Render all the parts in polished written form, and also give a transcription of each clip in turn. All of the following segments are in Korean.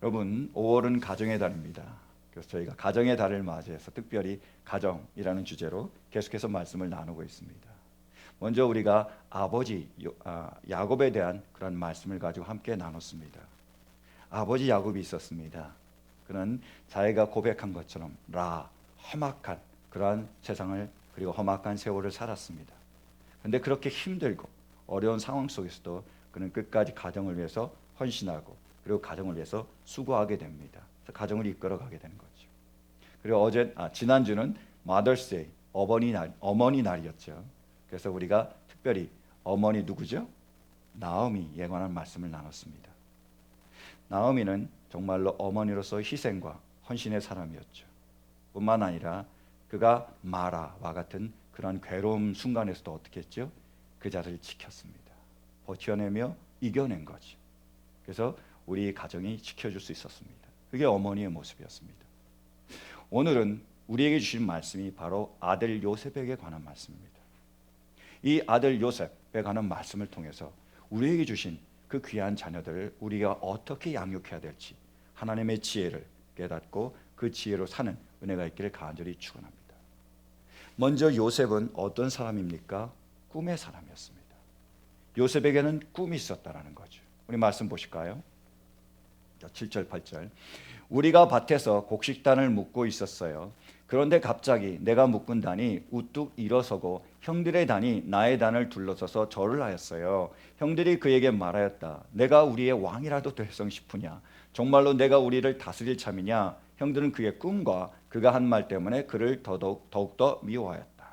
여러분, 5월은 가정의 달입니다. 그래서 저희가 가정의 달을 맞이해서 특별히 가정이라는 주제로 계속해서 말씀을 나누고 있습니다. 먼저 우리가 아버지 야곱에 대한 그런 말씀을 가지고 함께 나눴습니다. 아버지 야곱이 있었습니다. 그는 자기가 고백한 것처럼 험악한 그러한 세상을 그리고 험악한 세월을 살았습니다. 그런데 그렇게 힘들고 어려운 상황 속에서도 그는 끝까지 가정을 위해서 헌신하고 그리고 가정을 위해서 수고하게 됩니다. 그래서 가정을 이끌어가게 되는 거죠. 그리고 지난주는 마더스데이, 어머니 날이었죠. 그래서 우리가 특별히 어머니 누구죠? 나오미에 관한 말씀을 나눴습니다. 나오미는 정말로 어머니로서 희생과 헌신의 사람이었죠. 뿐만 아니라 그가 마라와 같은 그런 괴로움 순간에서도 어떻게 했죠? 그 자리를 지켰습니다. 버텨내며 이겨낸 거죠. 그래서 우리 가정이 지켜줄 수 있었습니다. 그게 어머니의 모습이었습니다. 오늘은 우리에게 주신 말씀이 바로 아들 요셉에게 관한 말씀입니다. 이 아들 요셉에 관한 말씀을 통해서 우리에게 주신 그 귀한 자녀들을 우리가 어떻게 양육해야 될지 하나님의 지혜를 깨닫고 그 지혜로 사는 은혜가 있기를 간절히 축원합니다. 먼저 요셉은 어떤 사람입니까? 꿈의 사람이었습니다. 요셉에게는 꿈이 있었다라는 거죠. 우리 말씀 보실까요? 7절 8절. 우리가 밭에서 곡식단을 묶고 있었어요. 그런데 갑자기 내가 묶은 단이 우뚝 일어서고 형들의 단이 나의 단을 둘러서서 절을 하였어요. 형들이 그에게 말하였다. 내가 우리의 왕이라도 될성 싶으냐? 정말로 내가 우리를 다스릴 참이냐? 형들은 그의 꿈과 그가 한 말 때문에 그를 더욱더 미워하였다.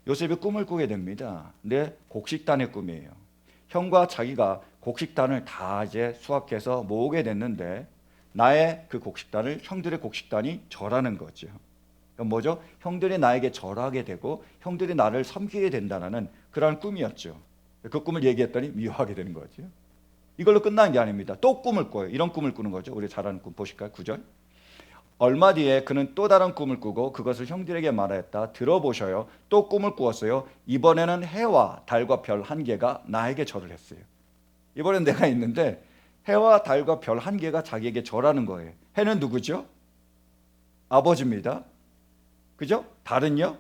요셉이 꿈을 꾸게 됩니다. 근데 곡식단의 꿈이에요. 형과 자기가 곡식단을 다 이제 수확해서 모으게 됐는데 나의 그 곡식단을 형들의 곡식단이 절하는 거죠. 그러니까 뭐죠? 형들이 나에게 절하게 되고 형들이 나를 섬기게 된다는 그런 꿈이었죠. 그 꿈을 얘기했더니 미워하게 되는 거죠. 이걸로 끝난 게 아닙니다. 또 꿈을 꿔요. 이런 꿈을 꾸는 거죠. 우리 잘 아는 꿈 보실까요? 9절. 얼마 뒤에 그는 또 다른 꿈을 꾸고 그것을 형들에게 말하였다. 들어보셔요. 또 꿈을 꾸었어요. 이번에는 해와 달과 별 한 개가 나에게 절을 했어요. 이번엔 내가 있는데 해와 달과 별 한 개가 자기에게 절하는 거예요. 해는 누구죠? 아버지입니다. 그죠? 달은요?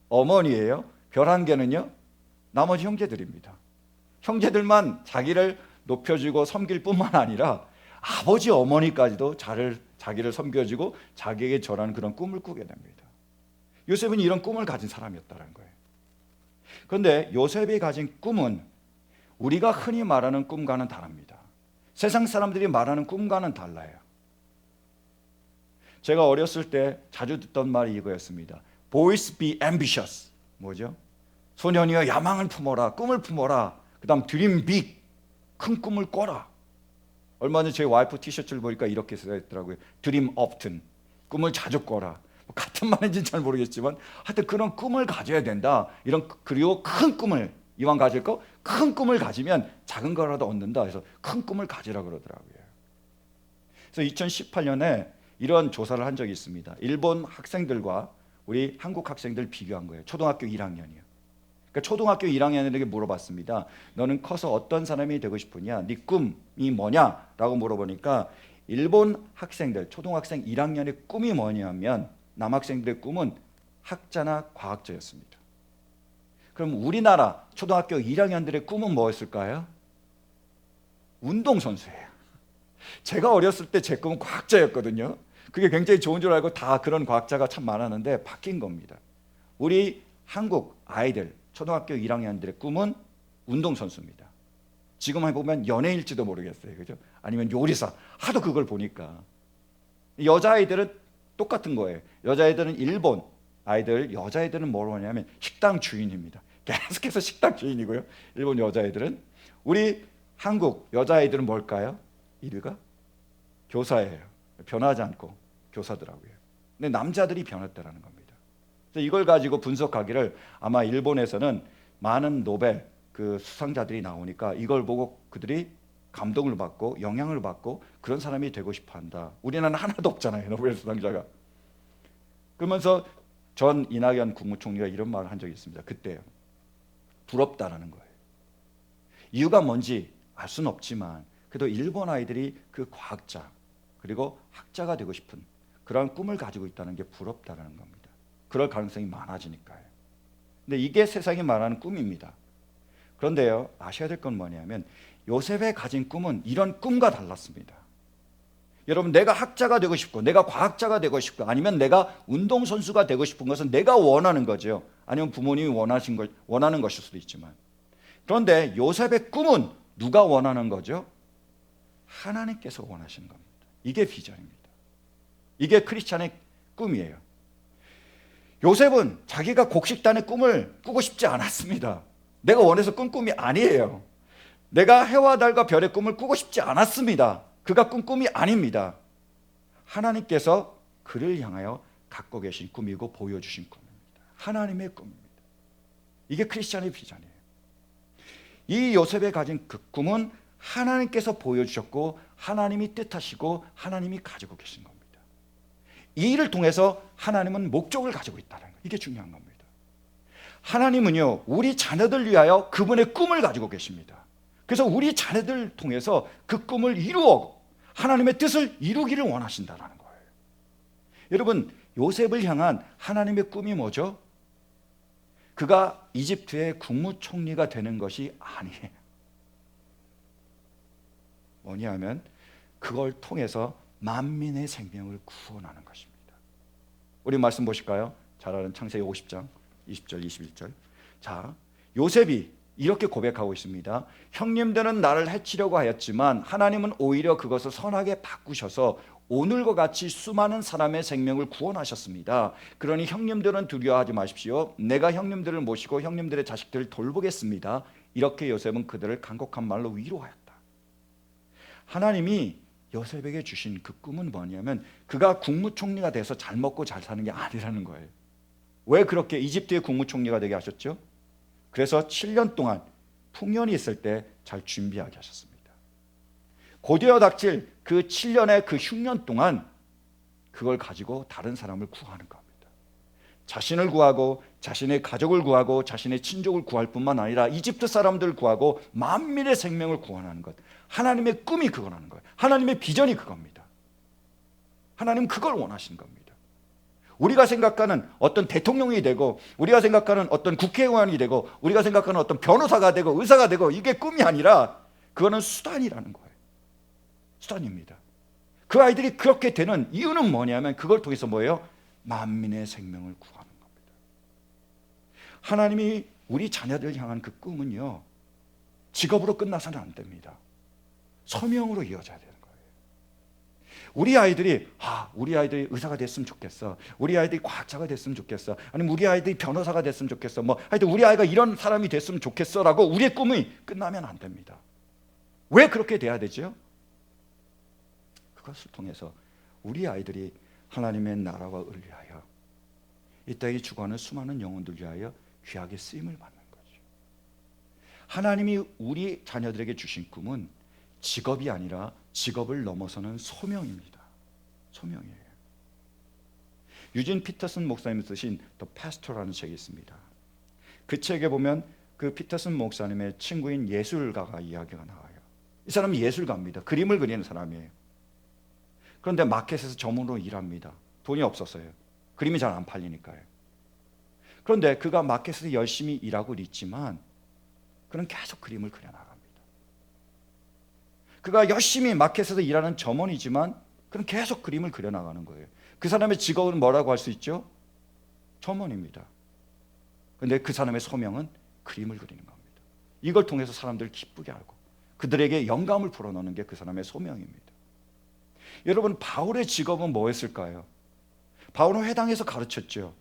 어머니예요. 별 한 개는요? 나머지 형제들입니다. 형제들만 자기를 높여주고 섬길 뿐만 아니라 아버지 어머니까지도 자기를 섬겨주고 자기에게 절하는 그런 꿈을 꾸게 됩니다. 요셉은 이런 꿈을 가진 사람이었다는 거예요. 그런데 요셉이 가진 꿈은 우리가 흔히 말하는 꿈과는 다릅니다. 세상 사람들이 말하는 꿈과는 달라요. 제가 어렸을 때 자주 듣던 말이 이거였습니다. Boys be ambitious. 뭐죠? 소년이여 야망을 품어라. 꿈을 품어라. 그 다음 dream big. 큰 꿈을 꿔라. 얼마 전에 제 와이프 티셔츠를 보니까 이렇게 써있더라고요. Dream often. 꿈을 자주 꿔라. 같은 말인지는 잘 모르겠지만 하여튼 그런 꿈을 가져야 된다. 그리고 큰 꿈을 이왕 가질 거 큰 꿈을 가지면 작은 거라도 얻는다. 그래서 큰 꿈을 가지라 그러더라고요. 그래서 2018년에 이런 조사를 한 적이 있습니다. 일본 학생들과 우리 한국 학생들 비교한 거예요. 초등학교 1학년이요. 그러니까 초등학교 1학년에게 물어봤습니다. 너는 커서 어떤 사람이 되고 싶으냐? 네 꿈이 뭐냐? 라고 물어보니까 일본 학생들, 초등학생 1학년의 꿈이 뭐냐면 남학생들의 꿈은 학자나 과학자였습니다. 그럼 우리나라 초등학교 1학년들의 꿈은 뭐였을까요? 운동선수예요. 제가 어렸을 때 제 꿈은 과학자였거든요. 그게 굉장히 좋은 줄 알고 다 그런 과학자가 참 많았는데 바뀐 겁니다. 우리 한국 아이들 초등학교 1학년들의 꿈은 운동선수입니다. 지금 해보면 연예인일지도 모르겠어요. 그죠? 아니면 요리사. 하도 그걸 보니까. 여자아이들은 똑같은 거예요. 여자아이들은 일본 아이들, 여자아이들은 뭐로 하냐면 식당 주인입니다. 계속해서 식당 주인이고요. 일본 여자아이들은. 우리 한국 여자아이들은 뭘까요? 1위가 교사예요. 변하지 않고 교사더라고요. 근데 남자들이 변했다라는 겁니다. 그래서 이걸 가지고 분석하기를 아마 일본에서는 많은 노벨 그 수상자들이 나오니까 이걸 보고 그들이 감동을 받고 영향을 받고 그런 사람이 되고 싶어 한다. 우리나라는 하나도 없잖아요. 노벨 수상자가. 그러면서 전 이낙연 국무총리가 이런 말을 한 적이 있습니다. 그때요. 부럽다라는 거예요. 이유가 뭔지 알 수는 없지만 그래도 일본 아이들이 그 과학자 그리고 학자가 되고 싶은 그러한 꿈을 가지고 있다는 게 부럽다는 겁니다. 그럴 가능성이 많아지니까요. 근데 이게 세상이 말하는 꿈입니다. 그런데요, 아셔야 될 건 뭐냐면 요셉의 가진 꿈은 이런 꿈과 달랐습니다. 여러분, 내가 학자가 되고 싶고 내가 과학자가 되고 싶고 아니면 내가 운동선수가 되고 싶은 것은 내가 원하는 거죠. 아니면 부모님이 원하는 것일 수도 있지만, 그런데 요셉의 꿈은 누가 원하는 거죠? 하나님께서 원하시는 겁니다. 이게 비전입니다. 이게 크리스찬의 꿈이에요. 요셉은 자기가 곡식단의 꿈을 꾸고 싶지 않았습니다. 내가 원해서 꾼 꿈이 아니에요. 내가 해와 달과 별의 꿈을 꾸고 싶지 않았습니다. 그가 꾼 꿈이 아닙니다. 하나님께서 그를 향하여 갖고 계신 꿈이고 보여주신 꿈입니다. 하나님의 꿈입니다. 이게 크리스찬의 비전이에요. 이 요셉이 가진 그 꿈은 하나님께서 보여주셨고 하나님이 뜻하시고 하나님이 가지고 계신 겁니다. 이 일을 통해서 하나님은 목적을 가지고 있다는 거예요. 이게 중요한 겁니다. 하나님은요, 우리 자녀들 위하여 그분의 꿈을 가지고 계십니다. 그래서 우리 자녀들을 통해서 그 꿈을 이루어 하나님의 뜻을 이루기를 원하신다는 거예요. 여러분, 요셉을 향한 하나님의 꿈이 뭐죠? 그가 이집트의 국무총리가 되는 것이 아니에요. 뭐냐면 그걸 통해서 만민의 생명을 구원하는 것입니다. 우리 말씀 보실까요? 잘 아는 창세기 50장 20절 21절. 자, 요셉이 이렇게 고백하고 있습니다. 형님들은 나를 해치려고 하였지만 하나님은 오히려 그것을 선하게 바꾸셔서 오늘과 같이 수많은 사람의 생명을 구원하셨습니다. 그러니 형님들은 두려워하지 마십시오. 내가 형님들을 모시고 형님들의 자식들을 돌보겠습니다. 이렇게 요셉은 그들을 간곡한 말로 위로하였다. 하나님이 요셉에게 주신 그 꿈은 뭐냐면 그가 국무총리가 돼서 잘 먹고 잘 사는 게 아니라는 거예요. 왜 그렇게 이집트의 국무총리가 되게 하셨죠? 그래서 7년 동안 풍년이 있을 때 잘 준비하게 하셨습니다. 곧이어 닥칠 그 7년의 그 흉년 동안 그걸 가지고 다른 사람을 구하는 겁니다. 자신을 구하고 자신의 가족을 구하고 자신의 친족을 구할 뿐만 아니라 이집트 사람들을 구하고 만민의 생명을 구원하는 것. 하나님의 꿈이 그거라는 거예요. 하나님의 비전이 그겁니다. 하나님 그걸 원하시는 겁니다. 우리가 생각하는 어떤 대통령이 되고 우리가 생각하는 어떤 국회의원이 되고 우리가 생각하는 어떤 변호사가 되고 의사가 되고 이게 꿈이 아니라 그거는 수단이라는 거예요. 수단입니다. 그 아이들이 그렇게 되는 이유는 뭐냐면 그걸 통해서 뭐예요? 만민의 생명을 구하는 겁니다. 하나님이 우리 자녀들 향한 그 꿈은요, 직업으로 끝나서는 안 됩니다. 소명으로 이어져야 돼요. 우리 아이들이 의사가 됐으면 좋겠어. 우리 아이들이 과학자가 됐으면 좋겠어. 아니면 우리 아이들이 변호사가 됐으면 좋겠어. 하여튼 우리 아이가 이런 사람이 됐으면 좋겠어라고 우리의 꿈이 끝나면 안 됩니다. 왜 그렇게 돼야 되죠? 그것을 통해서 우리 아이들이 하나님의 나라와 의를 위하여 이 땅에 죽어가는 수많은 영혼들 위하여 귀하게 쓰임을 받는 거죠. 하나님이 우리 자녀들에게 주신 꿈은 직업이 아니라 직업을 넘어서는 소명입니다. 소명이에요. 유진 피터슨 목사님이 쓰신 The Pastor라는 책이 있습니다. 그 책에 보면 그 피터슨 목사님의 친구인 예술가가 이야기가 나와요. 이 사람은 예술가입니다. 그림을 그리는 사람이에요. 그런데 마켓에서 점으로 일합니다. 돈이 없었어요. 그림이 잘 안 팔리니까요. 그런데 그가 마켓에서 열심히 일하고 있지만 그는 계속 그림을 그려나갑니다. 그가 열심히 마켓에서 일하는 점원이지만 그는 계속 그림을 그려나가는 거예요. 그 사람의 직업은 뭐라고 할 수 있죠? 점원입니다. 그런데 그 사람의 소명은 그림을 그리는 겁니다. 이걸 통해서 사람들을 기쁘게 하고 그들에게 영감을 불어넣는 게 그 사람의 소명입니다. 여러분, 바울의 직업은 뭐였을까요? 바울은 회당에서 가르쳤죠.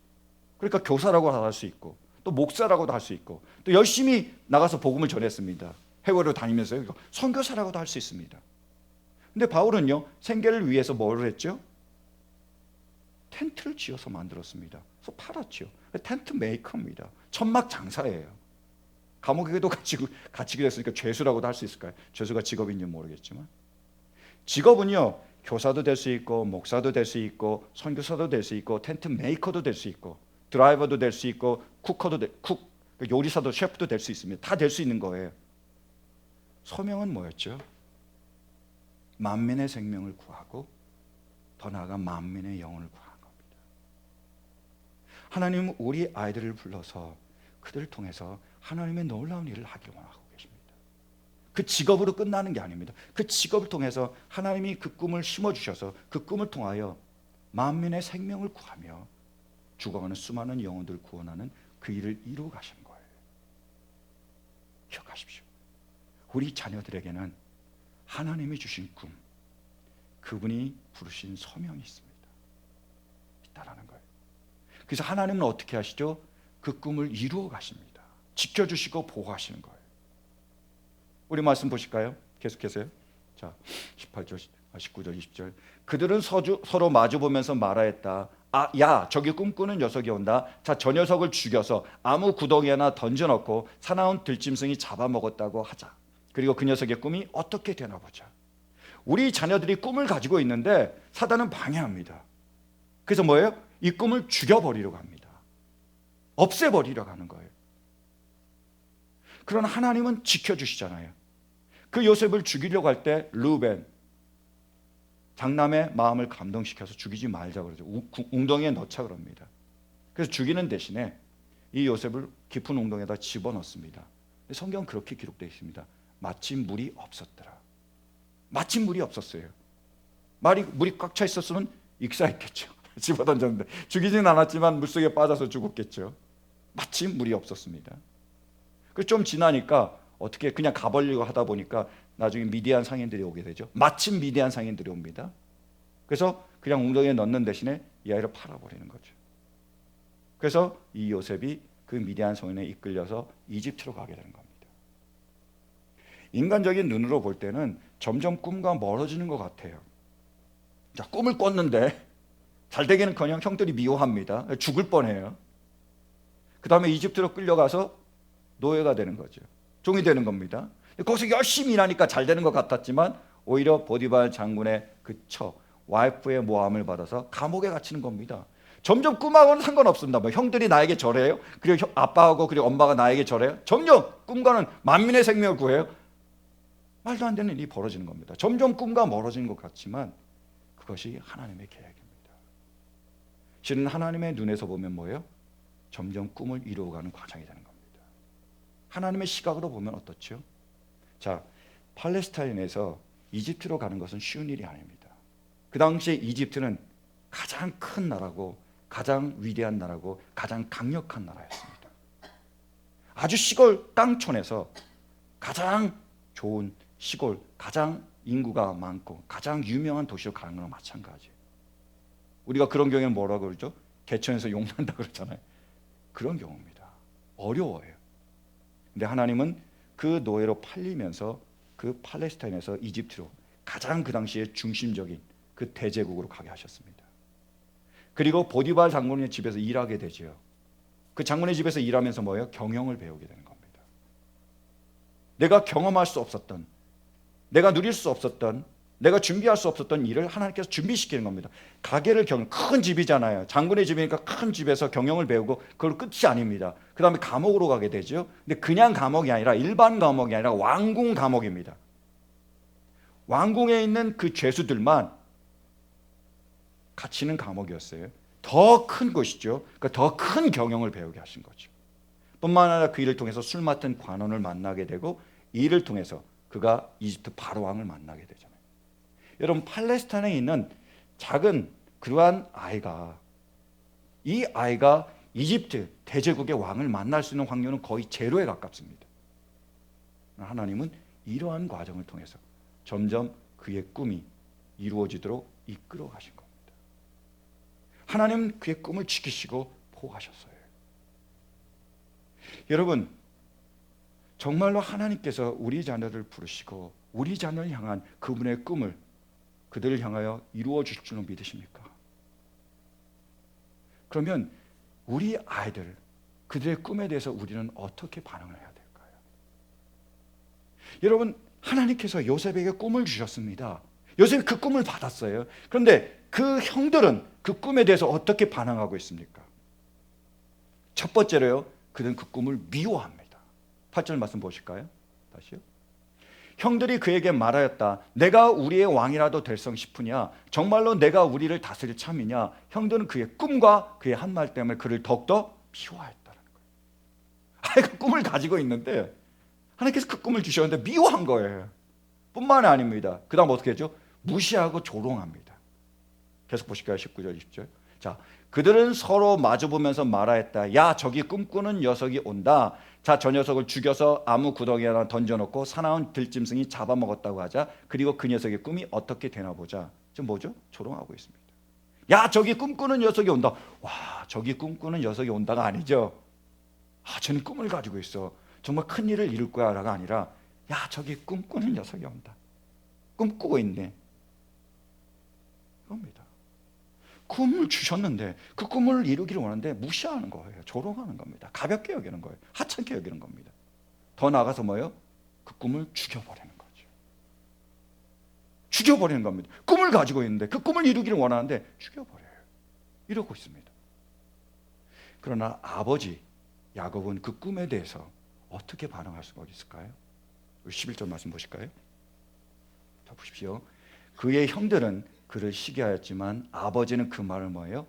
그러니까 교사라고 할 수 있고 또 목사라고도 할 수 있고 또 열심히 나가서 복음을 전했습니다. 해외로 다니면서 선교사라고도 할 수 있습니다. 근데 바울은요, 생계를 위해서 뭘 했죠? 텐트를 지어서 만들었습니다. 그래서 팔았죠. 텐트 메이커입니다. 천막 장사예요. 감옥에도 갇히게 됐으니까 죄수라고도 할 수 있을까요? 죄수가 직업인지 모르겠지만 직업은요, 교사도 될 수 있고 목사도 될 수 있고 선교사도 될 수 있고 텐트 메이커도 될 수 있고 드라이버도 될 수 있고 요리사도 셰프도 될 수 있습니다. 다 될 수 있는 거예요. 소명은 뭐였죠? 만민의 생명을 구하고 더 나아가 만민의 영혼을 구하는 겁니다. 하나님은 우리 아이들을 불러서 그들을 통해서 하나님의 놀라운 일을 하길 원하고 계십니다. 그 직업으로 끝나는 게 아닙니다. 그 직업을 통해서 하나님이 그 꿈을 심어주셔서 그 꿈을 통하여 만민의 생명을 구하며 죽어가는 수많은 영혼들을 구원하는 그 일을 이루어 가시는 거예요. 기억하십시오. 우리 자녀들에게는 하나님이 주신 꿈, 그분이 부르신 소명이 있습니다. 있다라는 거예요. 그래서 하나님은 어떻게 하시죠? 그 꿈을 이루어 가십니다. 지켜주시고 보호하시는 거예요. 우리 말씀 보실까요? 계속해서요. 자, 18절, 19절, 20절. 그들은 서로 마주보면서 말하였다. 아, 야, 저기 꿈꾸는 녀석이 온다. 자, 저 녀석을 죽여서 아무 구덩이에나 던져넣고 사나운 들짐승이 잡아먹었다고 하자. 그리고 그 녀석의 꿈이 어떻게 되나 보자. 우리 자녀들이 꿈을 가지고 있는데 사단은 방해합니다. 그래서 뭐예요? 이 꿈을 죽여버리려고 합니다. 없애버리려고 하는 거예요. 그러나 하나님은 지켜주시잖아요. 그 요셉을 죽이려고 할 때 르우벤, 장남의 마음을 감동시켜서 죽이지 말자 그러죠. 웅덩이에 넣자 그럽니다. 그래서 죽이는 대신에 이 요셉을 깊은 웅덩이에다 집어넣습니다. 성경은 그렇게 기록되어 있습니다. 마침 물이 없었더라. 마침 물이 없었어요. 물이 꽉 차 있었으면 익사했겠죠. 집어던졌는데 죽이진 않았지만 물속에 빠져서 죽었겠죠. 마침 물이 없었습니다. 그래서 좀 지나니까 어떻게 그냥 가버리려고 하다 보니까 나중에 미디안 상인들이 오게 되죠. 마침 미디안 상인들이 옵니다. 그래서 그냥 웅덩이에 넣는 대신에 이 아이를 팔아버리는 거죠. 그래서 이 요셉이 그 미디안 상인에 이끌려서 이집트로 가게 되는 겁니다. 인간적인 눈으로 볼 때는 점점 꿈과 멀어지는 것 같아요. 자, 꿈을 꿨는데 잘 되기는커녕 형들이 미워합니다. 죽을 뻔해요. 그 다음에 이집트로 끌려가서 노예가 되는 거죠. 종이 되는 겁니다. 거기서 열심히 일하니까 잘 되는 것 같았지만 오히려 보디발 장군의 그 와이프의 모함을 받아서 감옥에 갇히는 겁니다. 점점 꿈하고는 상관없습니다. 뭐 형들이 나에게 절해요. 그리고 아빠하고 그리고 엄마가 나에게 절해요. 점점 꿈과는 만민의 생명을 구해요. 말도 안 되는 일이 벌어지는 겁니다. 점점 꿈과 멀어지는 것 같지만 그것이 하나님의 계획입니다. 실은 하나님의 눈에서 보면 뭐예요? 점점 꿈을 이루어가는 과정이 되는 겁니다. 하나님의 시각으로 보면 어떻죠? 자, 팔레스타인에서 이집트로 가는 것은 쉬운 일이 아닙니다. 그 당시에 이집트는 가장 큰 나라고 가장 위대한 나라고 가장 강력한 나라였습니다. 아주 시골 땅촌에서 가장 좋은 시골, 가장 인구가 많고 가장 유명한 도시로 가는 거랑 마찬가지예요. 우리가 그런 경우에는 뭐라고 그러죠? 개천에서 용 난다 그러잖아요. 그런 경우입니다. 어려워요. 근데 하나님은 그 노예로 팔리면서 그 팔레스타인에서 이집트로 가장 그 당시에 중심적인 그 대제국으로 가게 하셨습니다. 그리고 보디발 장군의 집에서 일하게 되죠. 그 장군의 집에서 일하면서 뭐예요? 경영을 배우게 되는 겁니다. 내가 경험할 수 없었던, 내가 누릴 수 없었던, 내가 준비할 수 없었던 일을 하나님께서 준비시키는 겁니다. 가게를 큰 집이잖아요. 장군의 집이니까 큰 집에서 경영을 배우고 그걸 끝이 아닙니다. 그 다음에 감옥으로 가게 되죠. 근데 그냥 감옥이 아니라 일반 감옥이 아니라 왕궁 감옥입니다. 왕궁에 있는 그 죄수들만 갇히는 감옥이었어요. 더 큰 곳이죠. 그러니까 더 큰 경영을 배우게 하신 거죠. 뿐만 아니라 그 일을 통해서 술 맡은 관원을 만나게 되고 이 일을 통해서 그가 이집트 바로왕을 만나게 되잖아요. 여러분, 팔레스타인에 있는 작은 그러한 아이가, 이 아이가 이집트 대제국의 왕을 만날 수 있는 확률은 거의 제로에 가깝습니다. 하나님은 이러한 과정을 통해서 점점 그의 꿈이 이루어지도록 이끌어 가신 겁니다. 하나님은 그의 꿈을 지키시고 보호하셨어요. 여러분, 정말로 하나님께서 우리 자녀를 부르시고 우리 자녀를 향한 그분의 꿈을 그들을 향하여 이루어 주실 줄로 믿으십니까? 그러면 우리 아이들, 그들의 꿈에 대해서 우리는 어떻게 반응을 해야 될까요? 여러분, 하나님께서 요셉에게 꿈을 주셨습니다. 요셉이 그 꿈을 받았어요. 그런데 그 형들은 그 꿈에 대해서 어떻게 반응하고 있습니까? 첫 번째로요, 그들은 그 꿈을 미워합니다. 8절 말씀 보실까요? 다시요. 형들이 그에게 말하였다. 내가 우리의 왕이라도 될성 싶으냐? 정말로 내가 우리를 다스릴 참이냐? 형들은 그의 꿈과 그의 한 말 때문에 그를 더욱더 미워하였다는 거예요. 아이가 꿈을 가지고 있는데 하나님께서 그 꿈을 주셨는데 미워한 거예요. 뿐만이 아닙니다. 그 다음 어떻게 하죠? 무시하고 조롱합니다. 계속 보실까요? 19절 20절. 자, 그들은 서로 마주보면서 말하였다. 야, 저기 꿈꾸는 녀석이 온다. 자, 저 녀석을 죽여서 아무 구덩이에 하나 던져놓고 사나운 들짐승이 잡아먹었다고 하자. 그리고 그 녀석의 꿈이 어떻게 되나 보자. 지금 뭐죠? 조롱하고 있습니다. 야, 저기 꿈꾸는 녀석이 온다. 와, 저기 꿈꾸는 녀석이 온다가 아니죠. 아, 저는 꿈을 가지고 있어. 정말 큰 일을 이룰 거야라가 아니라, 야, 저기 꿈꾸는 녀석이 온다. 꿈꾸고 있네. 이겁니다. 꿈을 주셨는데 그 꿈을 이루기를 원하는데 무시하는 거예요. 조롱하는 겁니다. 가볍게 여기는 거예요. 하찮게 여기는 겁니다. 더 나아가서 뭐예요? 그 꿈을 죽여버리는 거죠. 죽여버리는 겁니다. 꿈을 가지고 있는데 그 꿈을 이루기를 원하는데 죽여버려요. 이러고 있습니다. 그러나 아버지 야곱은 그 꿈에 대해서 어떻게 반응할 수가 있을까요? 11절 말씀 보실까요? 자, 보십시오. 그의 형들은 그를 시기하였지만 아버지는 그 말을 뭐예요?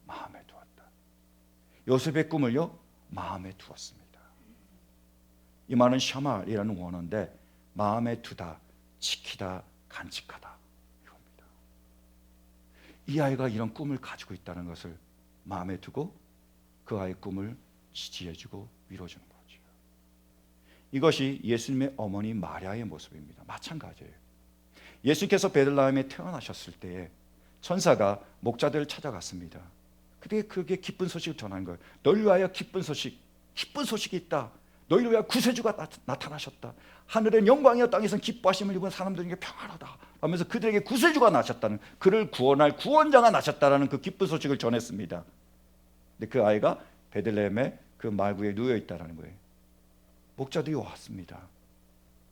마음에 두었다. 요셉의 꿈을요, 마음에 두었습니다. 이 말은 샤말이라는 원어인데 마음에 두다, 지키다, 간직하다 이겁니다. 이 아이가 이런 꿈을 가지고 있다는 것을 마음에 두고 그 아이의 꿈을 지지해주고 위로주는 거죠. 이것이 예수님의 어머니 마리아의 모습입니다. 마찬가지예요. 예수님께서 베들레헴에 태어나셨을 때에 천사가 목자들을 찾아갔습니다. 그게 기쁜 소식을 전한 거예요. 너희를 위하여 기쁜 소식이 있다. 너희를 위하여 구세주가 나타나셨다. 하늘의 영광이여 땅에서는 기뻐하심을 입은 사람들에게 평화로다 하면서 그들에게 구세주가 나셨다는, 그를 구원할 구원자가 나셨다라는 그 기쁜 소식을 전했습니다. 근데 그 아이가 베들레헴의 그 말구에 누워 있다라는 거예요. 목자들이 왔습니다.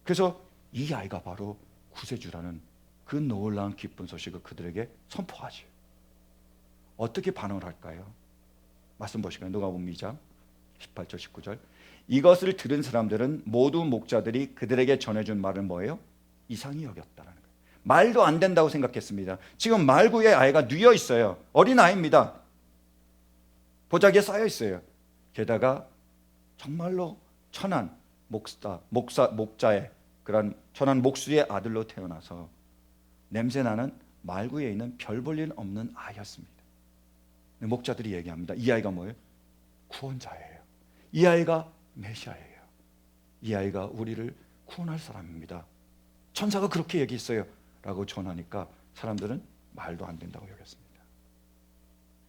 그래서 이 아이가 바로 구세주라는 그 놀라운 기쁜 소식을 그들에게 선포하죠. 어떻게 반응을 할까요? 말씀 보시면 누가복음 2장 18절 19절. 이것을 들은 사람들은 모두 목자들이 그들에게 전해준 말은 뭐예요? 이상히 여겼다는 거예요. 말도 안 된다고 생각했습니다. 지금 말구에 아이가 누워 있어요. 어린 아이입니다. 보자기에 쌓여 있어요. 게다가 정말로 천한 목자의 그런 천한 목수의 아들로 태어나서 냄새나는 말구에 있는 별 볼 일 없는 아이였습니다. 목자들이 얘기합니다. 이 아이가 뭐예요? 구원자예요. 이 아이가 메시아예요. 이 아이가 우리를 구원할 사람입니다. 천사가 그렇게 얘기했어요 라고 전하니까 사람들은 말도 안 된다고 여겼습니다.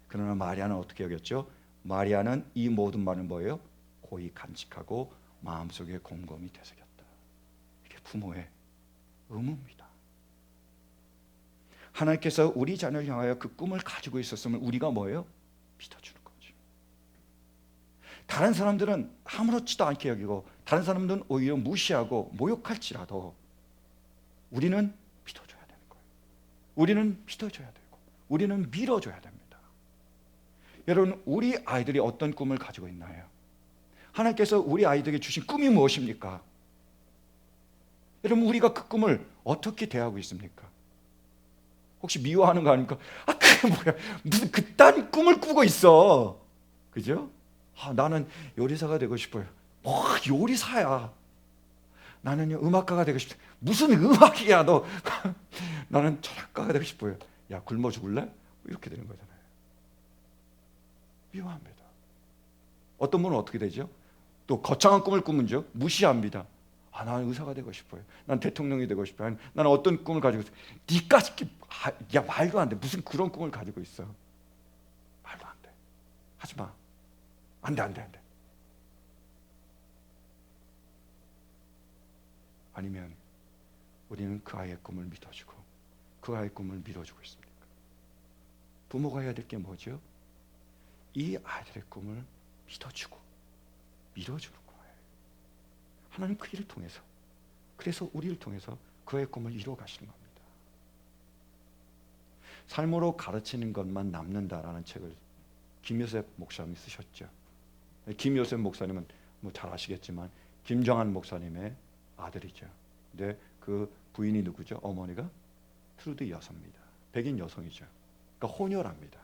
그러나 마리아는 어떻게 여겼죠? 마리아는 이 모든 말을 뭐예요? 고이 간직하고 마음속에 곰곰이 되새겼다. 이게 부모의 의무입니다. 하나님께서 우리 자녀를 향하여 그 꿈을 가지고 있었으면 우리가 뭐예요? 믿어주는 거죠. 다른 사람들은 아무렇지도 않게 여기고 다른 사람들은 오히려 무시하고 모욕할지라도 우리는 믿어줘야 되는 거예요. 우리는 믿어줘야 되고 우리는 밀어줘야 됩니다. 여러분, 우리 아이들이 어떤 꿈을 가지고 있나요? 하나님께서 우리 아이들에게 주신 꿈이 무엇입니까? 여러분, 우리가 그 꿈을 어떻게 대하고 있습니까? 혹시 미워하는 거 아닙니까? 아, 그게 뭐야? 무슨 그딴 꿈을 꾸고 있어. 그죠? 아, 나는 요리사가 되고 싶어요. 뭐 요리사야. 나는요 음악가가 되고 싶어. 무슨 음악이야 너. 나는 철학가가 되고 싶어요. 야, 굶어 죽을래? 이렇게 되는 거잖아요. 미워합니다. 어떤 분은 어떻게 되죠? 또 거창한 꿈을 꾸면죠 무시합니다. 아, 나는 의사가 되고 싶어요. 난 대통령이 되고 싶어요. 나는 어떤 꿈을 가지고 있어요. 니까지 야, 말도 안 돼. 무슨 그런 꿈을 가지고 있어. 말도 안 돼. 하지 마. 안 돼, 안 돼, 안 돼. 아니면 우리는 그 아이의 꿈을 믿어주고 그 아이의 꿈을 밀어주고 있습니까? 부모가 해야 될 게 뭐죠? 이 아이들의 꿈을 믿어주고 밀어주는 거예요. 하나님 그 일을 통해서, 그래서 우리를 통해서 그의 꿈을 이루어 가시는 겁니다. 삶으로 가르치는 것만 남는다라는 책을 김요셉 목사님이 쓰셨죠. 김요셉 목사님은 뭐 잘 아시겠지만 김정한 목사님의 아들이죠. 근데 그 부인이 누구죠? 어머니가 트루드 여사입니다. 백인 여성이죠. 그러니까 혼혈합니다.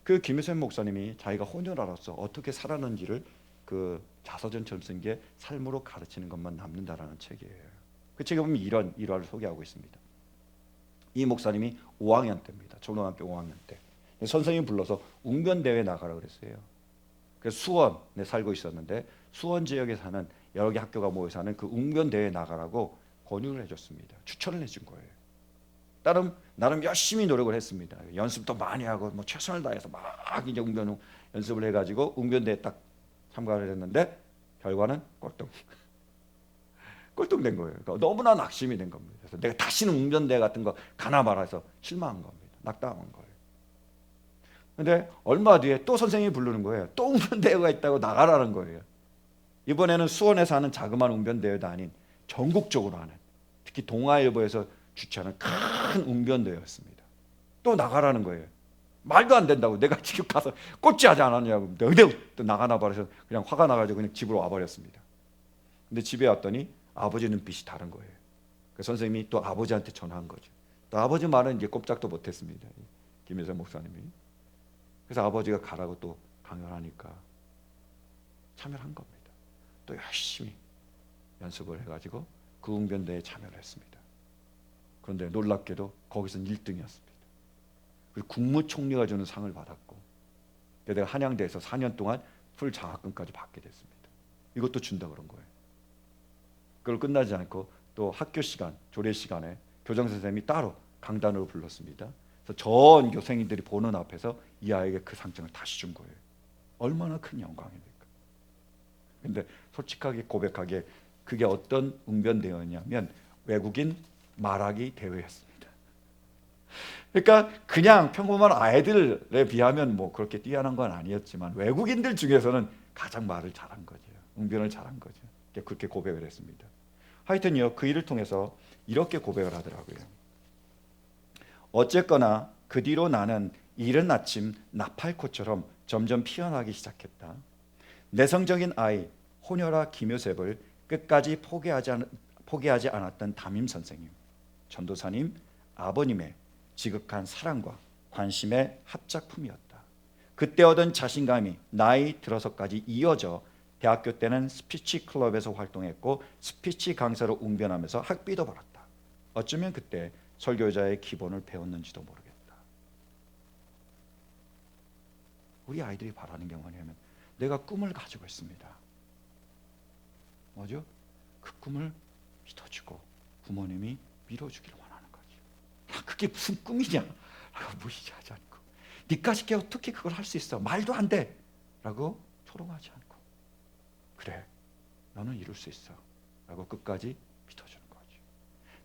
그 김유선 목사님이 자기가 혼혈아로서 어떻게 살았는지를 그 자서전처럼 쓴 게 삶으로 가르치는 것만 남는다라는 책이에요. 그 책에 보면 이런 일화를 소개하고 있습니다. 이 목사님이 5학년 때입니다. 초등학교 5학년 때 선생님 불러서 웅변 대회 나가라 그랬어요. 그래서 수원에 살고 있었는데 수원 지역에 사는 여러 개 학교가 모여서 하는 그 웅변 대회 나가라고 권유를 해줬습니다. 추천을 해준 거예요. 나름 열심히 노력을 했습니다. 연습도 많이 하고 뭐 최선을 다해서 막 이제 웅변 연습을 해가지고 웅변 대회 딱 참가를 했는데 결과는 꼴등된 거예요. 그러니까 너무나 낙심이 된 겁니다. 그래서 내가 다시는 웅변 대회 같은 거 가나 마라 해서 실망한 겁니다. 낙담한 거예요. 근데 얼마 뒤에 또 선생님이 부르는 거예요. 또 웅변 대회가 있다고 나가라는 거예요. 이번에는 수원에서 하는 자그마한 웅변 대회도 아닌 전국적으로 하는, 특히 동아일보에서 주최하는 큰 웅변 대회였습니다. 또 나가라는 거예요. 말도 안 된다고. 내가 지금 가서 꼴찌하지 않았냐고. 또 나가나 봐서 그냥 화가 나가지고 그냥 집으로 와버렸습니다. 근데 집에 왔더니 아버지 눈빛이 다른 거예요. 그 선생님이 또 아버지한테 전화한 거죠. 또 아버지 말은 이제 꼼짝도 못했습니다. 김혜선 목사님이. 그래서 아버지가 가라고 또 강연하니까 참여를 한 겁니다. 또 열심히 연습을 해가지고 그 웅변대회에 참여를 했습니다. 그런데 놀랍게도 거기서는 1등이었습니다. 그리고 국무총리가 주는 상을 받았고, 내가 한양대에서 4년 동안 풀 장학금까지 받게 됐습니다. 이것도 준다 그런 거예요. 그걸 끝나지 않고 또 학교 시간, 조례 시간에 교장 선생님이 따로 강단으로 불렀습니다. 그래서 전 교생님들이 보는 앞에서 이 아이에게 그 상장을 다시 준 거예요. 얼마나 큰 영광입니까? 근데 솔직하게 고백하게 그게 어떤 웅변대회였냐면 외국인 말하기 대회였습니다. 그러니까 그냥 평범한 아이들에 비하면 뭐 그렇게 뛰어난 건 아니었지만 외국인들 중에서는 가장 말을 잘한 거죠. 웅변을 잘한 거죠. 그렇게 고백을 했습니다. 하여튼요, 그 일을 통해서 이렇게 고백을 하더라고요. 어쨌거나 그 뒤로 나는 이른 아침 나팔꽃처럼 점점 피어나기 시작했다. 내성적인 아이 혼혈아 김요셉을 끝까지 포기하지 않았던 담임 선생님, 전도사님, 아버님의 지극한 사랑과 관심의 합작품이었다. 그때 얻은 자신감이 나이 들어서까지 이어져 대학교 때는 스피치 클럽에서 활동했고 스피치 강사로 웅변하면서 학비도 벌었다. 어쩌면 그때 설교자의 기본을 배웠는지도 모르겠다. 우리 아이들이 바라는 게 뭐냐면 내가 꿈을 가지고 있습니다. 뭐죠? 그 꿈을 믿어주고 부모님이 밀어주기를 원하는 거죠. 그게 무슨 꿈이냐? 라고 무시하지 않고 니까짓게 어떻게 그걸 할 수 있어? 말도 안 돼! 라고 조롱하지 않고 그래, 너는 이룰 수 있어 라고 끝까지 믿어주는 거죠.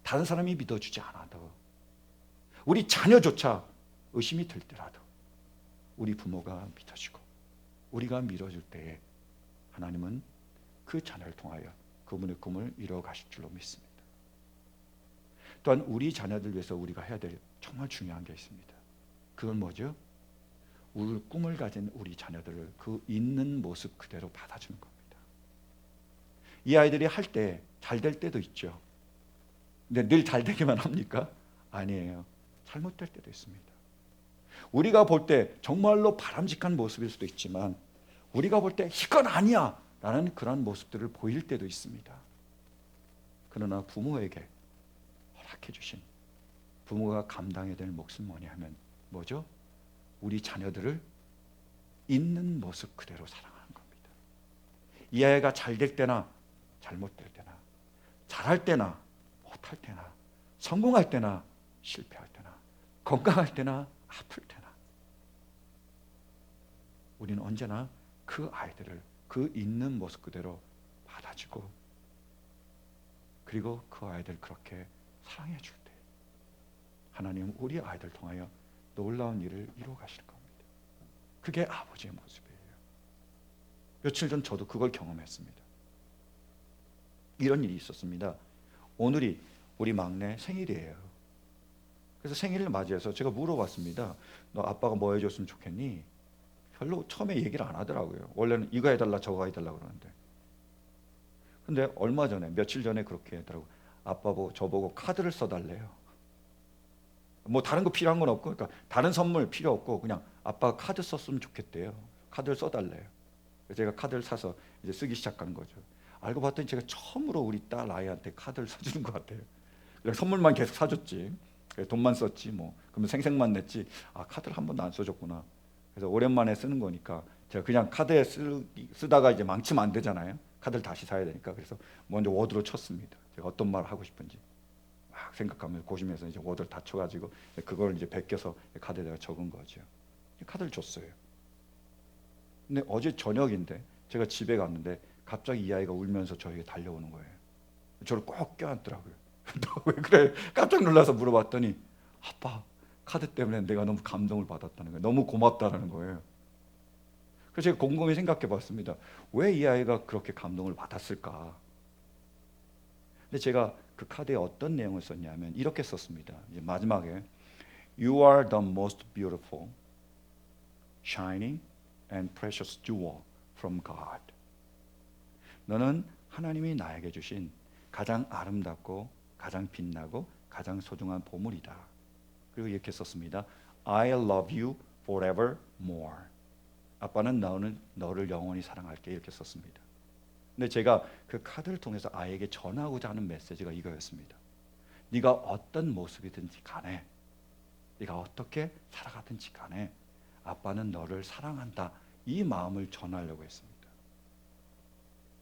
다른 사람이 믿어주지 않아도 우리 자녀조차 의심이 들 때라도 우리 부모가 믿어주고 우리가 밀어줄 때에 하나님은 그 자녀를 통하여 그분의 꿈을 이루어 가실 줄로 믿습니다. 또한 우리 자녀들 위해서 우리가 해야 될 정말 중요한 게 있습니다. 그건 뭐죠? 우리 꿈을 가진 우리 자녀들을 그 있는 모습 그대로 받아주는 겁니다. 이 아이들이 할 때 잘 될 때도 있죠. 근데 늘 잘 되기만 합니까? 아니에요. 잘못될 때도 있습니다. 우리가 볼 때 정말로 바람직한 모습일 수도 있지만 우리가 볼 때 이건 아니야 라는 그런 모습들을 보일 때도 있습니다. 그러나 부모에게 허락해 주신 부모가 감당해야 될 몫은 뭐냐면 뭐죠? 우리 자녀들을 있는 모습 그대로 사랑하는 겁니다. 이 아이가 잘 될 때나 잘못될 때나 잘할 때나 못할 때나 성공할 때나 실패할 때나 건강할 때나 아플 때나 우리는 언제나 그 아이들을 그 있는 모습 그대로 받아주고 그리고 그 아이들 그렇게 사랑해 줄 때 하나님은 우리 아이들 통하여 놀라운 일을 이루어 가실 겁니다. 그게 아버지의 모습이에요. 며칠 전 저도 그걸 경험했습니다. 이런 일이 있었습니다. 오늘이 우리 막내 생일이에요. 그래서 생일을 맞이해서 제가 물어봤습니다. 너 아빠가 뭐 해줬으면 좋겠니? 별로 처음에 얘기를 안 하더라고요. 원래는 이거 해달라 저거 해달라 그러는데 근데 얼마 전에 며칠 전에 그렇게 하더라고. 저보고 카드를 써달래요. 뭐 다른 거 필요한 건 없고, 그러니까 다른 선물 필요 없고 그냥 아빠가 카드 썼으면 좋겠대요. 카드를 써달래요. 그래서 제가 카드를 사서 이제 쓰기 시작한 거죠. 알고 봤더니 제가 처음으로 우리 딸 아이한테 카드를 사주는 것 같아요. 그냥 선물만 계속 사줬지. 돈만 썼지 뭐. 그러면 생색만 냈지. 아, 카드를 한 번도 안 써줬구나. 그래서 오랜만에 쓰는 거니까 제가 그냥 카드에 쓰다가 이제 망치면 안 되잖아요. 카드를 다시 사야 되니까. 그래서 먼저 워드로 쳤습니다. 제가 어떤 말을 하고 싶은지 막 생각하면서 고심해서 이제 워드를 다 쳐가지고 그걸 이제 베껴서 카드에다가 적은 거죠. 카드를 줬어요. 근데 어제 저녁인데 제가 집에 갔는데 갑자기 이 아이가 울면서 저에게 달려오는 거예요. 저를 꼭 껴안더라고요. 너 왜 그래? 깜짝 놀라서 물어봤더니 아빠, 카드 때문에 내가 너무 감동을 받았다는 거예요. 너무 고맙다라는 거예요. 그래서 제가 곰곰이 생각해 봤습니다. 왜 이 아이가 그렇게 감동을 받았을까? 근데 제가 그 카드에 어떤 내용을 썼냐면 이렇게 썼습니다. 이제 마지막에 You are the most beautiful, shining and precious jewel from God. 너는 하나님이 나에게 주신 가장 아름답고 가장 빛나고 가장 소중한 보물이다. 그리고 이렇게 썼습니다. I love you forever more. 아빠는 너를 영원히 사랑할게. 이렇게 썼습니다. 근데 제가 그 카드를 통해서 아이에게 전하고자 하는 메시지가 이거였습니다. 네가 어떤 모습이든지 간에, 네가 어떻게 살아가든지 간에 아빠는 너를 사랑한다. 이 마음을 전하려고 했습니다.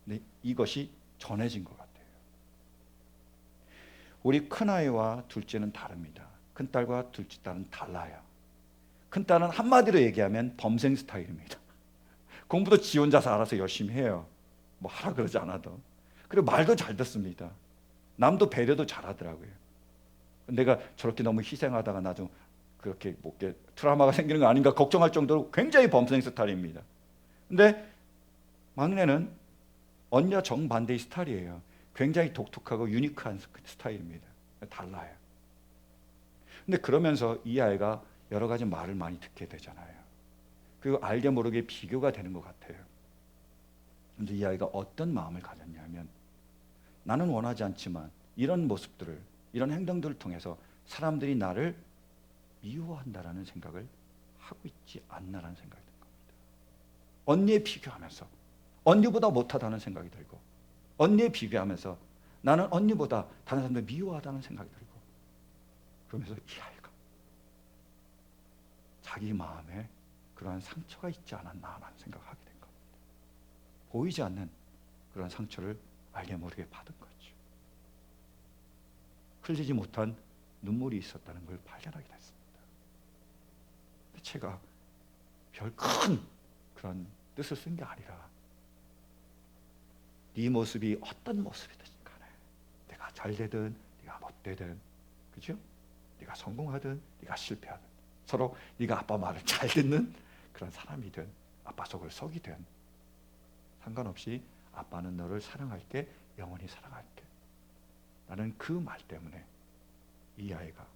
근데 이것이 전해진 것 같아요. 우리 큰아이와 둘째는 다릅니다. 큰딸과 둘째 딸은 달라요. 큰딸은 한마디로 얘기하면 범생 스타일입니다. 공부도 지 혼자서 알아서 열심히 해요. 뭐 하라 그러지 않아도. 그리고 말도 잘 듣습니다. 남도 배려도 잘하더라고요. 내가 저렇게 너무 희생하다가 나중 그렇게 뭐 트라우마가 생기는 거 아닌가 걱정할 정도로 굉장히 범생 스타일입니다. 근데 막내는 언니와 정반대의 스타일이에요. 굉장히 독특하고 유니크한 스타일입니다. 달라요. 근데 그러면서 이 아이가 여러 가지 말을 많이 듣게 되잖아요. 그리고 알게 모르게 비교가 되는 것 같아요. 근데 이 아이가 어떤 마음을 가졌냐면 나는 원하지 않지만 이런 모습들을, 이런 행동들을 통해서 사람들이 나를 미워한다라는 생각을 하고 있지 않나라는 생각이 든 겁니다. 언니에 비교하면서 언니보다 못하다는 생각이 들고, 언니에 비교하면서 나는 언니보다 다른 사람들 미워하다는 생각이 들고, 그러면서 이 아이가 자기 마음에 그러한 상처가 있지 않았나라는 생각을 하게 된 겁니다. 보이지 않는 그런 상처를 알게 모르게 받은 거죠. 흘리지 못한 눈물이 있었다는 걸 발견하게 됐습니다. 제가 별 큰 그런 뜻을 쓴 게 아니라 네 모습이 어떤 모습이든 간에 내가 잘 되든 네가 못 되든, 그죠? 네가 성공하든 네가 실패하든 서로 네가 아빠 말을 잘 듣는 그런 사람이든 아빠 속을 썩이든 상관없이 아빠는 너를 사랑할게, 영원히 사랑할게. 나는 그 말 때문에 이 아이가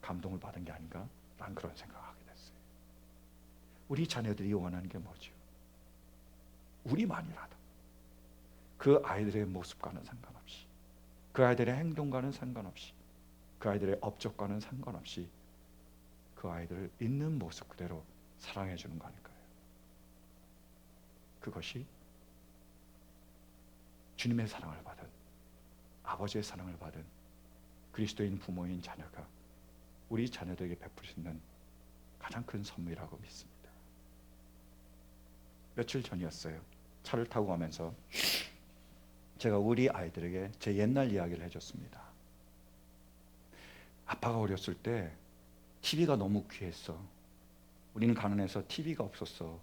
감동을 받은 게 아닌가? 난 그런 생각을 하게 됐어요. 우리 자녀들이 원하는 게 뭐죠? 우리만이라도 그 아이들의 모습과는 상관없이, 그 아이들의 행동과는 상관없이, 그 아이들의 업적과는 상관없이 그 아이들을 있는 모습 그대로 사랑해 주는 거 아닐까요? 그것이 주님의 사랑을 받은, 아버지의 사랑을 받은 그리스도인 부모인 자녀가 우리 자녀들에게 베풀 수 있는 가장 큰 선물이라고 믿습니다. 며칠 전이었어요. 차를 타고 가면서 제가 우리 아이들에게 제 옛날 이야기를 해줬습니다. 아빠가 어렸을 때 TV가 너무 귀했어. 우리는 가난해서 TV가 없었어.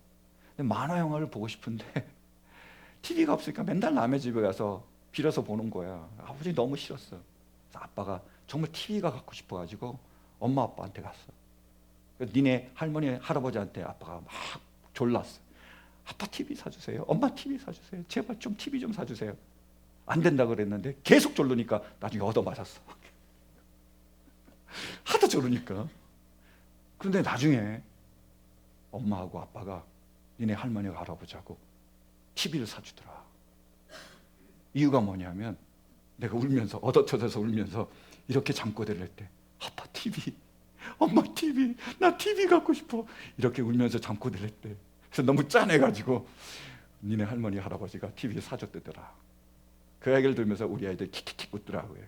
근데 만화 영화를 보고 싶은데 TV가 없으니까 맨날 남의 집에 가서 빌어서 보는 거야. 아버지 너무 싫었어. 그래서 아빠가 정말 TV가 갖고 싶어가지고 엄마 아빠한테 갔어. 니네 할머니 할아버지한테 아빠가 막 졸랐어. 아빠 TV 사주세요. 엄마 TV 사주세요. 제발 좀 TV 좀 사주세요. 안 된다 그랬는데 계속 졸르니까 나중에 얻어맞았어. 하도 졸르니까. 그런데 나중에 엄마하고 아빠가 니네 할머니하고 할아버지하고 TV를 사주더라. 이유가 뭐냐면 내가 울면서 얻어터져서 울면서 이렇게 잠꼬대를 할 때 아빠 TV, 엄마 TV, 나 TV 갖고 싶어 이렇게 울면서 잠꼬대를 했대. 그래서 너무 짠해가지고 니네 할머니 할아버지가 TV 사줬대더라. 그 얘기를 들으면서 우리 아이들 킥킥킥 웃더라고요.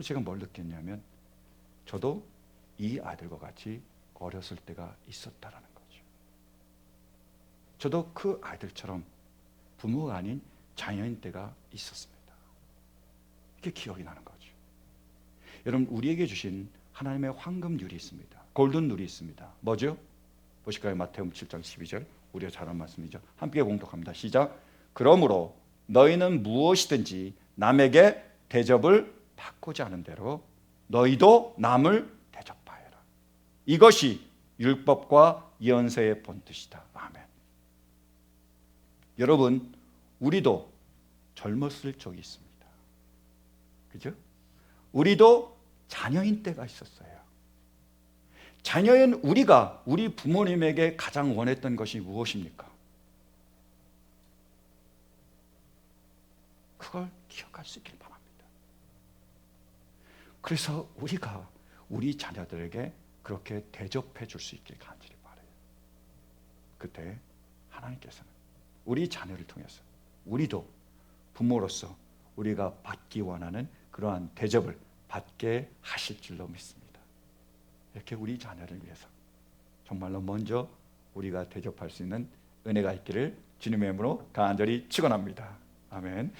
제가 뭘 느꼈냐면 저도 이 아들과 같이 어렸을 때가 있었다라는 거죠. 저도 그 아이들처럼 부모가 아닌 자녀인 때가 있었습니다. 이게 기억이 나는 거죠. 여러분, 우리에게 주신 하나님의 황금률이 있습니다. 골든룰이 있습니다. 뭐죠? 보실까요? 마태복음 7장 12절. 우리가 잘 아는 말씀이죠. 함께 공독합니다. 시작. 그러므로 너희는 무엇이든지 남에게 대접을 받고자 하는 대로 너희도 남을 대접하여라. 이것이 율법과 예언서의 본뜻이다. 아멘. 여러분, 우리도 젊었을 적이 있습니다. 그죠? 우리도 자녀인 때가 있었어요. 자녀인 우리가 우리 부모님에게 가장 원했던 것이 무엇입니까? 그걸 기억할 수 있길 바랍니다. 그래서 우리가 우리 자녀들에게 그렇게 대접해 줄 수 있길 간절히 바라요. 그때 하나님께서는 우리 자녀를 통해서 우리도 부모로서 우리가 받기 원하는 그러한 대접을 받게 하실 줄로 믿습니다. 이렇게 우리 자녀를 위해서 정말로 먼저 우리가 대접할 수 있는 은혜가 있기를 주님의 이름으로 간절히 축원합니다. 아멘.